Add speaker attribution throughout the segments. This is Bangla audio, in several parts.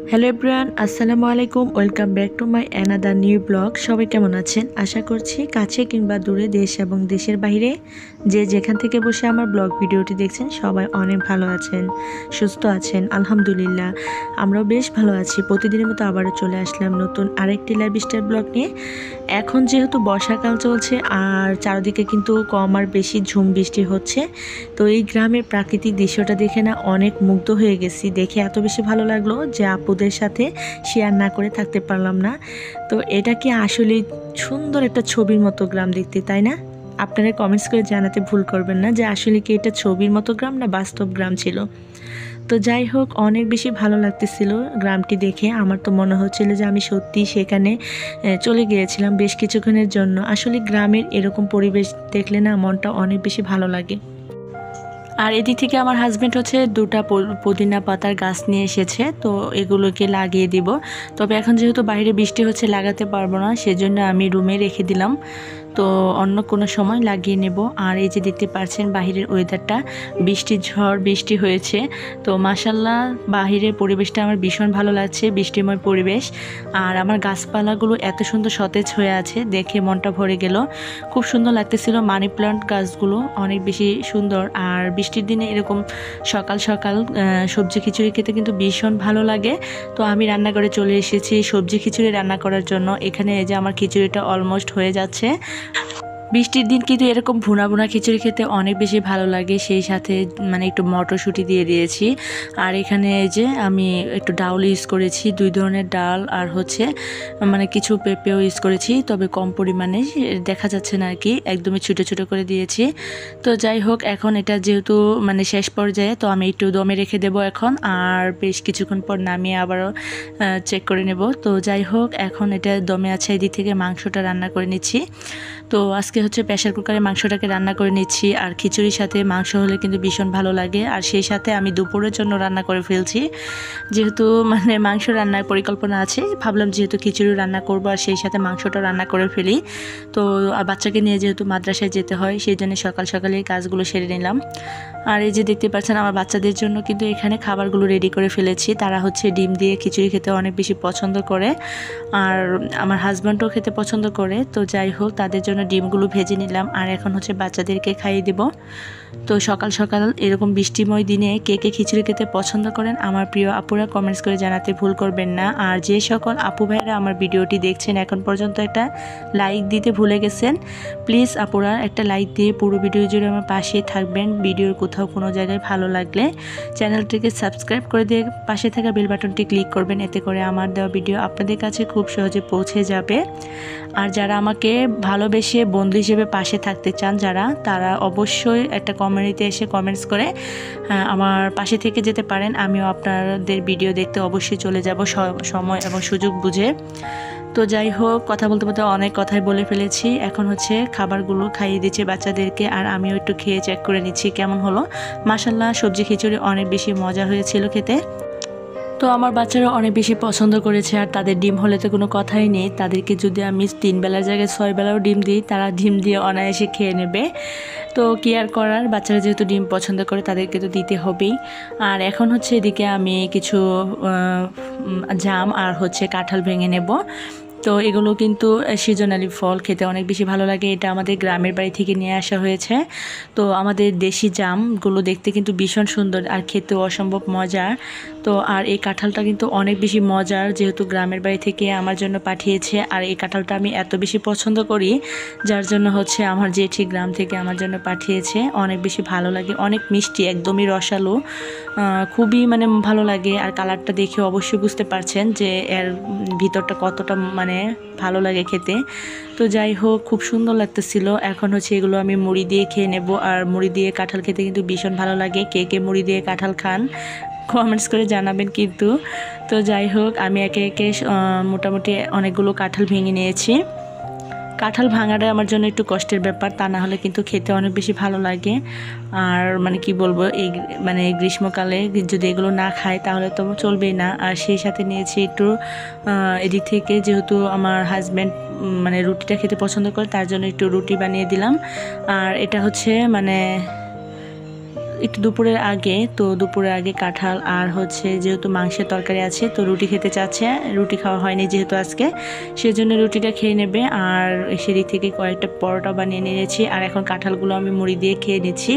Speaker 1: হ্যালো এভরিওয়ান, আসসালামু আলাইকুম। Welcome back to my another new blog. সবাই কেমন আছেন? আশা করছি কাছে কিংবা দূরে, দেশ এবং দেশের বাইরে যে যেখান থেকে বসে আমার ব্লগ ভিডিওটি দেখছেন সবাই অনেক ভালো আছেন, সুস্থ আছেন। আলহামদুলিল্লাহ, আমরাও বেশ ভালো আছি। প্রতিদিনের মতো আবারও চলে আসলাম নতুন আরেকটি লাইফস্টাইল ব্লগ নিয়ে। এখন যেহেতু বর্ষাকাল চলছে আর চারদিকে কিন্তু কম আর বেশি ঝুম বৃষ্টি হচ্ছে, তো এই গ্রামের প্রাকৃতিক দৃশ্যটা দেখে না অনেক মুগ্ধ হয়ে গেছি। দেখে এত বেশি ভালো লাগলো যে আপুদের সাথে শেয়ার না করে থাকতে পারলাম না। তো এটা কি আসলে সুন্দর একটা ছবির মতো গ্রাম দেখতে, তাই না? আপনারা কমেন্টস করে জানাতে ভুল করবেন না যে আসলে কি এটা ছবির মতো গ্রাম না বাস্তব গ্রাম ছিল। তো যাই হোক, অনেক বেশি ভালো লাগতেছিল গ্রামটি দেখে। আমার তো মনে হচ্ছিল যে আমি সত্যি সেখানে চলে গিয়েছিলাম বেশ কিছুক্ষণের জন্য। আসলে গ্রামের এরকম পরিবেশ দেখলে না মনটা অনেক বেশি ভালো লাগে। আর এদিক থেকে আমার হাজব্যান্ড হচ্ছে দুটা পুদিনা পাতার গাছ নিয়ে এসেছে, তো এগুলোকে লাগিয়ে দিব। তবে এখন যেহেতু বাইরে বৃষ্টি হচ্ছে লাগাতে পারবো না, সেজন্য আমি রুমে রেখে দিলাম। তো অন্য কোনো সময় লাগিয়ে নেব। আর এই যে দেখতে পাচ্ছেন বাহিরের ওয়েদারটা, ঝড় বৃষ্টি হয়েছে। তো মাশাল্লাহ, বাহিরের পরিবেশটা আমার ভীষণ ভালো লাগছে, বৃষ্টিময় পরিবেশ। আর আমার গাছপালাগুলো এত সুন্দর সতেজ হয়ে আছে, দেখে মনটা ভরে গেল। খুব সুন্দর লাগতেছিল। মানি প্লান্ট গাছগুলো অনেক বেশি সুন্দর। আর বৃষ্টির দিনে এরকম সকাল সকাল সবজি খিচুড়ি খেতে কিন্তু ভীষণ ভালো লাগে। তো আমি রান্নাঘরে চলে এসেছি সবজি খিচুড়ি রান্না করার জন্য। এখানে এই যে আমার খিচুড়িটা অলমোস্ট হয়ে যাচ্ছে। বৃষ্টির দিন কিন্তু এরকম ভুনা ভুনা খিচুড়ি খেতে অনেক বেশি ভালো লাগে। সেই সাথে মানে একটু মটরশুঁটি দিয়ে দিয়েছি। আর এখানে এই যে আমি একটু ডাউল ইউজ করেছি, 2 ধরনের ডাল, আর হচ্ছে মানে কিছু পেঁপেও ইউজ করেছি, তবে কম পরিমাণে, দেখা যাচ্ছে না আর কি, একদমই ছোটো ছোটো করে দিয়েছি। তো যাই হোক, এখন এটা যেহেতু মানে শেষ পর্যায়ে, তো আমি একটু দমে রেখে দেবো এখন। আর বেশ কিছুক্ষণ পর নামিয়ে আবারও চেক করে নেব। তো যাই হোক, এখন এটা দমে আছে। এদিক থেকে মাংসটা রান্না করে নিচ্ছি। তো আজকে হচ্ছে প্রেসার কুকারে মাংসটাকে রান্না করে নিচ্ছি। আর খিচুড়ির সাথে মাংস হলে কিন্তু ভীষণ ভালো লাগে। আর সেই সাথে আমি দুপুরের জন্য রান্না করে ফেলছি, যেহেতু মানে মাংস রান্নার পরিকল্পনা আছে। ভাবলাম যেহেতু খিচুড়ি রান্না করবো আর সেই সাথে মাংসটা রান্না করে ফেলি। তো আর বাচ্চাকে নিয়ে যেহেতু মাদ্রাসায় যেতে হয়, সেই জন্য সকাল সকালে কাজগুলো সেরে নিলাম। আর এই যে দেখতে পাচ্ছেন আমার বাচ্চাদের জন্য কিন্তু এখানে খাবারগুলো রেডি করে ফেলেছি। তারা হচ্ছে ডিম দিয়ে খিচুড়ি খেতে অনেক বেশি পছন্দ করে, আর আমার হাজব্যান্ডও খেতে পছন্দ করে। তো যাই হোক, তাদের জন্য ডিমগুলো ভেজে নিলাম। আর এখন হচ্ছে বাচ্চাদেরকে খাইয়ে দেব। তো সকাল সকাল এরকম বৃষ্টিময় দিনে কে কে খিচুড়ি খেতে পছন্দ করেন আমার প্রিয় আপুরা কমেন্টস করে জানাতে ভুল করবেন না। আর যে সকল আপু ভাইরা আমার ভিডিওটি দেখছেন এখন পর্যন্ত একটা লাইক দিতে ভুলে গেছেন, প্লিজ আপুরা একটা লাইক দিয়ে পুরো ভিডিও জুড়ে আমার পাশেই থাকবেন। ভিডিওর কোথাও কোনো জায়গায় ভালো লাগলে চ্যানেলটিকে সাবস্ক্রাইব করে দিয়ে পাশে থাকা বেল বাটনটি ক্লিক করবেন। এতে করে আমার দেওয়া ভিডিও আপনাদের কাছে খুব সহজে পৌঁছে যাবে। আর যারা আমাকে ভালোবেসে বন্ধু হিসেবে পাশে থাকতে চান তারা অবশ্যই একটা কমিউনিটিতে এসে কমেন্টস করে আমার পাশে থেকে যেতে পারেন। আমিও আপনাদের ভিডিও দেখতে অবশ্যই চলে যাব সময় এবং সুযোগ বুঝে। তো যাই হোক, কথা বলতে বলতে অনেক কথাই বলে ফেলেছি। এখন হচ্ছে খাবারগুলো খাইয়ে দিচ্ছি বাচ্চাদেরকে, আর আমিও একটু খেয়ে চেক করে নিচ্ছি কেমন হলো। মাশাল্লাহ, সবজি খিচুড়ি অনেক বেশি মজা হয়েছিল খেতে। তো আমার বাচ্চারা অনেক বেশি পছন্দ করেছে। আর তাদের ডিম হলে তো কোনো কথাই নেই। তাদেরকে যদি আমি 3 বেলার জায়গায় 6 বেলাও ডিম দিই, তারা ডিম দিয়ে অনায়াসে খেয়ে নেবে। তো কি আর করার, বাচ্চারা যেহেতু ডিম পছন্দ করে তাদেরকে তো দিতে হবেই। আর এখন হচ্ছে এদিকে আমি কিছু জাম আর হচ্ছে কাঁঠাল ভেঙে নেব। তো এগুলো কিন্তু সিজনালি ফল, খেতে অনেক বেশি ভালো লাগে। এটা আমাদের গ্রামের বাড়ি থেকে নিয়ে আসা হয়েছে। তো আমাদের দেশি জামগুলো দেখতে কিন্তু ভীষণ সুন্দর আর খেতেও অসম্ভব মজার। তো আর এই কাঁঠালটা কিন্তু অনেক বেশি মজার, যেহেতু গ্রামের বাড়ি থেকে আমার জন্য পাঠিয়েছে। আর এই কাঁঠালটা আমি এত বেশি পছন্দ করি, যার জন্য হচ্ছে আমার জেঠি গ্রাম থেকে আমার জন্য পাঠিয়েছে। অনেক বেশি ভালো লাগে, অনেক মিষ্টি, একদমই রসালো, খুবই মানে ভালো লাগে। আর কালারটা দেখে অবশ্যই বুঝতে পারছেন যে এর ভিতরটা কতটা মানে ভালো লাগে খেতে। তো যাই হোক, খুব সুন্দর লাগতেছিল। এখন হচ্ছে এগুলো আমি মুড়ি দিয়ে খেয়ে নেব। আর মুড়ি দিয়ে কাঁঠাল খেতে কিন্তু ভীষণ ভালো লাগে। কে কে মুড়ি দিয়ে কাঁঠাল খান কমেন্টস করে জানাবেন কিন্তু। তো যাই হোক, আমি একে একে মোটামুটি অনেকগুলো কাঁঠাল ভেঙে নিয়েছি। কাঁঠাল ভাঙাটা আমার জন্য একটু কষ্টের ব্যাপার, তা না হলে কিন্তু খেতে অনেক বেশি ভালো লাগে। আর মানে কি বলবো, এই মানে গ্রীষ্মকালে যদি এগুলো না খায় তাহলে তো চলবেই না। আর সেই সাথে নিয়েছি একটু এদিক থেকে, যেহেতু আমার হাজব্যান্ড মানে রুটিটা খেতে পছন্দ করে, তার জন্য একটু রুটি বানিয়ে দিলাম। আর এটা হচ্ছে মানে একটু দুপুরের আগে, তো দুপুরের আগে কাঁঠাল আর হচ্ছে যেহেতু মাংসের তরকারি আছে, তো রুটি খেতে চাচ্ছে। রুটি খাওয়া হয়নি যেহেতু আজকে, সেজন্য রুটিটা খেয়ে নেবে। আর সেদিক থেকে কয়েকটা পরোটা বানিয়ে নিয়েছি, আর এখন কাঁঠালগুলো আমি মুড়ি দিয়ে খেয়ে নিচ্ছি।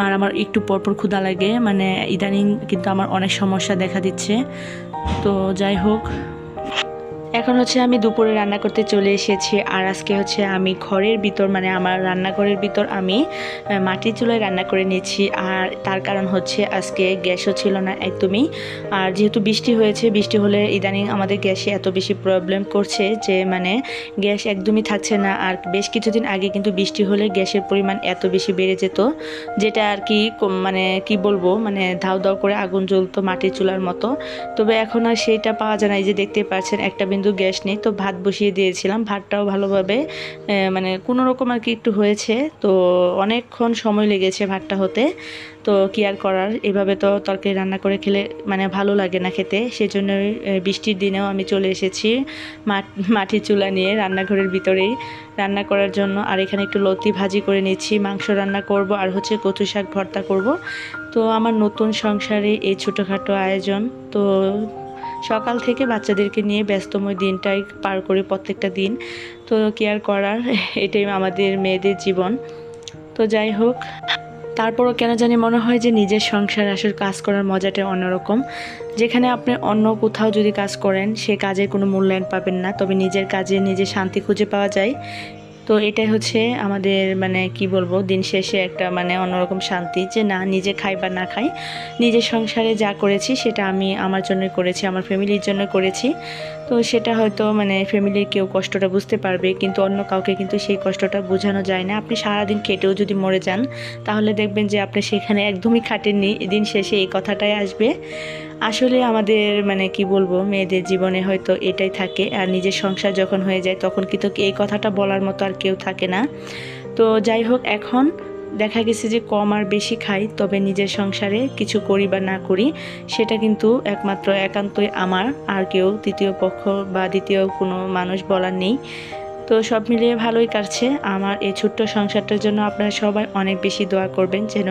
Speaker 1: আর আমার একটু পরপর ক্ষুধা লাগে, মানে ইদানিং কিন্তু আমার অনেক সমস্যা দেখা দিচ্ছে। তো যাই হোক, এখন হচ্ছে আমি দুপুরে রান্না করতে চলে এসেছি। আর আজকে হচ্ছে আমি ঘরের ভিতর, মানে আমার রান্নাঘরের ভিতর আমি মাটির চুলায় রান্না করে নিয়েছি। আর তার কারণ হচ্ছে আজকে গ্যাসও ছিল না একদমই। আর যেহেতু বৃষ্টি হয়েছে, বৃষ্টি হলে ইদানিং আমাদের গ্যাসে এত বেশি প্রবলেম করছে যে মানে গ্যাস একদমই থাকছে না। আর বেশ কিছুদিন আগে কিন্তু বৃষ্টি হলে গ্যাসের পরিমাণ এত বেশি বেড়ে যেত, যেটা আর কি মানে কি বলবো, মানে ধাউ ধাউ করে আগুন জ্বলতো মাটির চুলার মতো। তবে এখন আর সেইটা পাওয়া যায় না। এই যে দেখতে পাচ্ছেন একটা বিন্দু গ্যাস নেই। তো ভাত বসিয়ে দিয়েছিলাম, ভাতটাও ভালোভাবে মানে কোনো রকম আর কি একটু হয়েছে। তো অনেকক্ষণ সময় লেগেছে ভাতটা হতে। তো কি আর করার, এভাবে তো তরকারি রান্না করে খেলে মানে ভালো লাগে না খেতে। সেজন্যই বৃষ্টির দিনেও আমি চলে এসেছি মাটির চুলা নিয়ে রান্নাঘরের ভিতরেই রান্না করার জন্য। আর এখানে একটু লতি ভাজি করে নিচ্ছি, মাংস রান্না করব, আর হচ্ছে কচু শাক ভর্তা করব। তো আমার নতুন সংসারে এই ছোটোখাটো আয়োজন। তো সকাল থেকে বাচ্চাদেরকে নিয়ে ব্যস্তময় দিনটাই পার করি প্রত্যেকটা দিন। তো কি আর করার, এটাই আমাদের মেয়েদের জীবন। তো যাই হোক, তারপরও কেন জানি মনে হয় যে নিজের সংসার আসলে কাজ করার মজাটা অন্যরকম। যেখানে আপনি অন্য কোথাও যদি কাজ করেন, সে কাজের কোনো মূল্যায়ন পাবেন না, তবে নিজের কাজে নিজে শান্তি খুঁজে পাওয়া যায়। তো এটাই হচ্ছে আমাদের মানে কি বলবো, দিন শেষে একটা মানে অন্যরকম শান্তি, যে না নিজে খাই বা না খাই, নিজের সংসারে যা করেছি সেটা আমি আমার জন্যই করেছি, আমার ফ্যামিলির জন্য করেছি। তো সেটা হয়তো মানে ফ্যামিলির কেউ কষ্টটা বুঝতে পারবে, কিন্তু অন্য কাউকে কিন্তু সেই কষ্টটা বোঝানো যায় না। আপনি সারাদিন খেটেও যদি মরে যান, তাহলে দেখবেন যে আপনি সেখানে একদমই খাটেননি, দিন শেষে এই কথাটাই আসবে। আসলে আমাদের মানে কি বলবো, মেয়েদের জীবনে হয়তো এটাই থাকে। আর নিজের সংসার যখন হয়ে যায়, তখন কিন্তু এই কথাটা বলার মতো আর কেউ থাকে না। তো যাই হোক, এখন দেখা গেছে যে কম আর বেশি খাই, তবে নিজের সংসারে কিছু করি বা না করি, সেটা কিন্তু একমাত্র একান্তই আমার, আর কেউ তৃতীয় পক্ষ বা দ্বিতীয় কোনো মানুষ বলার নেই। তো সব মিলিয়ে ভালোই কাটছে আমার এই ছোট্ট সংসারটার জন্য। আপনারা সবাই অনেক বেশি দোয়া করবেন যেন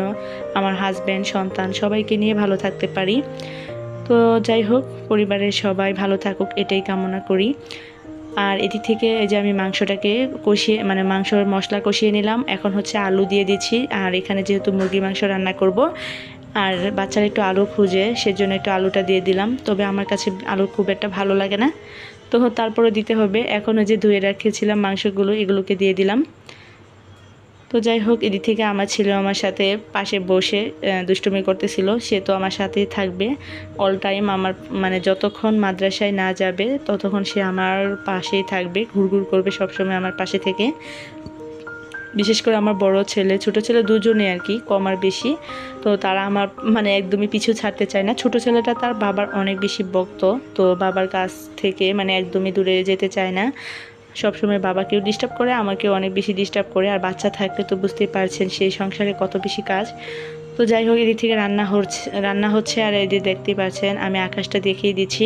Speaker 1: আমার হাজব্যান্ড, সন্তান সবাইকে নিয়ে ভালো থাকতে পারি। তো যাই হোক, পরিবারের সবাই ভালো থাকুক এটাই কামনা করি। আর এদিক থেকে এই যে আমি মাংসটাকে কষিয়ে, মানে মাংসর মশলা কষিয়ে নিলাম। এখন হচ্ছে আলু দিয়ে দিচ্ছি। আর এখানে যেহেতু মুরগি মাংস রান্না করব, আর বাচ্চারা একটু আলু খুঁজে, সেজন্য একটু আলুটা দিয়ে দিলাম। তবে আমার কাছে আলু খুব একটা ভালো লাগে না, তো তারপরে দিতে হবে। এখন ওই যে ধুয়ে রেখেছিলাম মাংসগুলো, এগুলোকে দিয়ে দিলাম। তো যাই হোক, এদিক থেকে আমার ছেলে আমার সাথে পাশে বসে দুষ্টুমি করতেছিল। সে তো আমার সাথেই থাকবে অল টাইম, আমার মানে যতক্ষণ মাদ্রাসায় না যাবে ততক্ষণ সে আমার পাশেই থাকবে, ঘুরঘুর করবে সবসময় আমার পাশে থেকে। বিশেষ করে আমার বড় ছেলে, ছোট ছেলে দুজনে আর কি, কম আর বেশি। তো তারা আমার মানে একদমই পিছু ছাড়তে চায় না। ছোট ছেলেটা তার বাবার অনেক বেশি ভক্ত, তো বাবার কাছ থেকে মানে একদমই দূরে যেতে চায় না। সবসময় বাবাকেও ডিস্টার্ব করে, আমাকেও অনেক বেশি ডিস্টার্ব করে। আর বাচ্চা থাকলে তো বুঝতেই পারছেন সেই সংসারে কত বেশি কাজ। তো যাই হোক, এদিক থেকে রান্না হচ্ছে। আর এদিকে দেখতেই পাচ্ছেন আমি আকাশটা দেখিয়ে দিচ্ছি,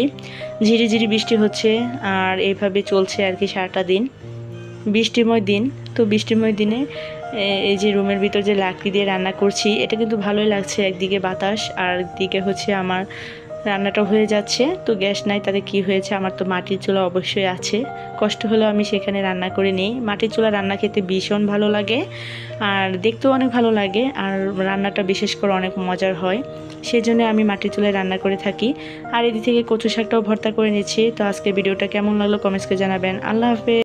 Speaker 1: ঝিরিঝিরি বৃষ্টি হচ্ছে। আর এইভাবে চলছে আর কি সারাটা দিন, বৃষ্টিময় দিন। তো বৃষ্টিময় দিনে এই যে রুমের ভিতর যে লাকড়ি দিয়ে রান্না করছি, এটা কিন্তু ভালোই লাগছে। একদিকে বাতাস, আর একদিকে হচ্ছে আমার রান্নাটা হয়ে যাচ্ছে। তো গ্যাস নাই, তাতে কি হয়েছে, আমার তো মাটির চুলা অবশ্যই আছে। কষ্ট হলেও আমি সেখানে রান্না করে নিই। মাটির চুলা রান্না খেতে ভীষণ ভালো লাগে, আর দেখতেও অনেক ভালো লাগে, আর রান্নাটা বিশেষ করে অনেক মজার হয়। সেই জন্য আমি মাটির চুলায় রান্না করে থাকি। আর এদিক থেকে কচু শাকটাও ভর্তা করে নিচ্ছি। তো আজকে ভিডিওটা কেমন লাগলো কমেন্টস করে জানাবেন। আল্লাহ হাফেজ।